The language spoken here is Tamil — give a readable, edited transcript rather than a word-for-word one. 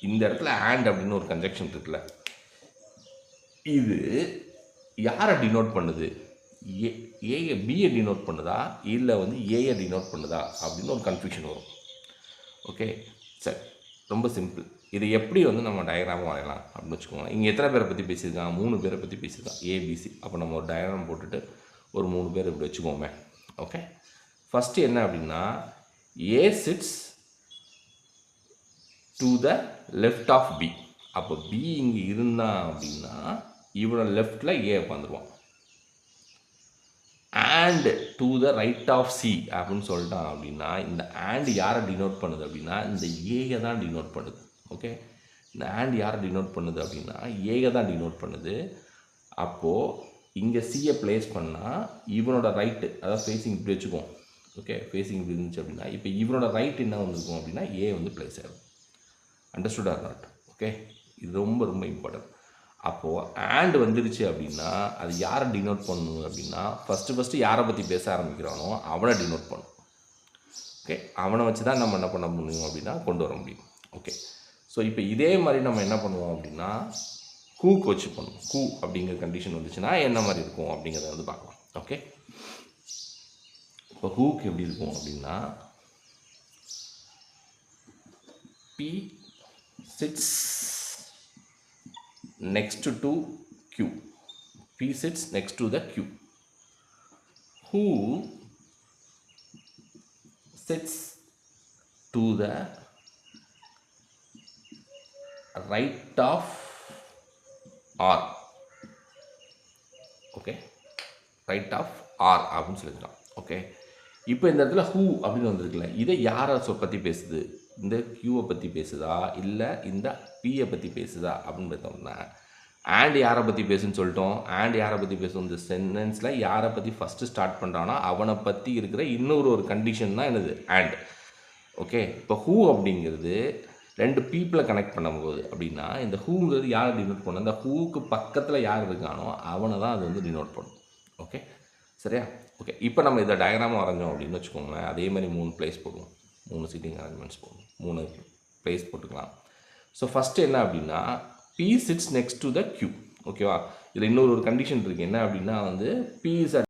இந்த இடத்துல அண்ட் அப்படின்னு ஒரு கன்ஜெக்ஷன் இருக்குல்ல, இது யாரை டினோட் பண்ணுது? ஏயை பியை டினோட் பண்ணுதா இல்லை வந்து ஏயை டினோட் பண்ணுதா அப்படின்னு ஒரு கன்ஃபியூஷன் வரும். ஓகே, சரி, ரொம்ப சிம்பிள். இது எப்படி வந்து நம்ம டயக்ராம் வரையலாம் அப்படின்னு வச்சுக்கோங்க. இங்கே எத்தனை பேரை பற்றி பேசியிருக்கான்? 3 பேரை பற்றி பேசியிருக்கான், ஏபிசி. அப்போ நம்ம ஒரு டயக்ராம் போட்டுட்டு ஒரு 3 பேர் இப்படி வச்சுக்கோமே. ஓகே, ஃபஸ்ட்டு என்ன அப்படின்னா, A sits to the left of B. அப்போ பி இங்கே இருந்தான் அப்படின்னா இவனோட லெஃப்டில் ஏ உட்காந்துருவான். And to the right of C அப்படின்னு சொல்லிட்டான் அப்படின்னா இந்த அண்ட் யாரை டினோட் பண்ணுது அப்படின்னா இந்த ஏயை தான் டினோட் பண்ணுது. ஓகே, இந்த அண்ட் யாரை டினோட் பண்ணுது அப்படின்னா ஏயை தான் டினோட் பண்ணுது. அப்போது இங்கே சியை ப்ளேஸ் பண்ணால் இவனோட ரைட்டு, அதாவது ஃபேஸிங் இப்படி வச்சுக்குவோம். ஓகே, ஃபேஸிங் இப்படி இருந்துச்சு அப்படின்னா இப்போ இவனோட ரைட் என்ன வந்திருக்கும் அப்படின்னா ஏ வந்து ப்ளேஸ் ஆகும். Understood R not? ஓகே, இது ரொம்ப ரொம்ப இம்பார்ட்டன்ட். அப்போது அண்ட் வந்துருச்சு அப்படின்னா அது யாரை டினோட் பண்ணணும் அப்படின்னா ஃபஸ்ட்டு யாரை பற்றி பேச ஆரம்பிக்கிறானோ அவனை டினோட் பண்ணும். ஓகே, அவனை வச்சு தான் நம்ம என்ன பண்ண முடியும் அப்படின்னா கொண்டு வர முடியும். ஓகே, ஸோ இப்போ இதே மாதிரி நம்ம என்ன பண்ணுவோம் அப்படின்னா ஹூக்கு வச்சு பண்ணுவோம். ஹூ அப்படிங்கிற கண்டிஷன் வந்துச்சுன்னா என்ன மாதிரி இருக்கும் அப்படிங்கிறத வந்து பார்க்கலாம். ஓகே, இப்போ ஹூக்கு எப்படி இருக்கும் அப்படின்னா P sits next to Q. P sits next to the Q. Who sits to the right of R. Okay, right of R அப்படின்னு சொல்லிக்கலாம். ஓகே, இப்போ இந்த இடத்துல ஹூ அப்படின்னு வந்திருக்குல்ல, இதை யாரை பற்றி பேசுது? இந்த கியூவை பற்றி பேசுதா இல்லை இந்த பியை பற்றி பேசுதா அப்படின்னு பார்த்தோம்னா அண்ட் யாரை பற்றி பேசுன்னு சொல்லிட்டோம். அண்ட் யாரை பற்றி பேசும்? இந்த சென்டென்ஸில் யாரை பற்றி ஃபஸ்ட்டு ஸ்டார்ட் பண்ணுறான்னா அவனை பற்றி இருக்கிற ஒரு கண்டிஷன் தான் என்னது? அண்ட். ஓகே, இப்போ ஹூ அப்படிங்கிறது 2 பீப்புளை கனெக்ட் பண்ணும்போது அப்படின்னா இந்த ஹூங்கிறது யாரை டினோட் பண்ணும்? அந்த ஹூக்கு பக்கத்தில் யார் இருக்கானோ அவனை தான் அது வந்து டினோட் பண்ணும். ஓகே, சரியா? ஓகே, இப்போ நம்ம இதை டயக்ராமாக வரைஞ்சோம் அப்படின்னு வச்சுக்கோங்களேன். அதே மாதிரி 3 பிளேஸ் போடுவோம், 3 சீட்டிங் அரேஞ்ச்மெண்ட்ஸ் போடுவோம், 3 பிளேஸ் போட்டுக்கலாம். ஸோ ஃபஸ்ட்டு என்ன அப்படின்னா P sits next to the Q. ஓகேவா, இதில் இன்னொரு கண்டிஷன் இருக்குது. என்ன அப்படின்னா வந்து P is at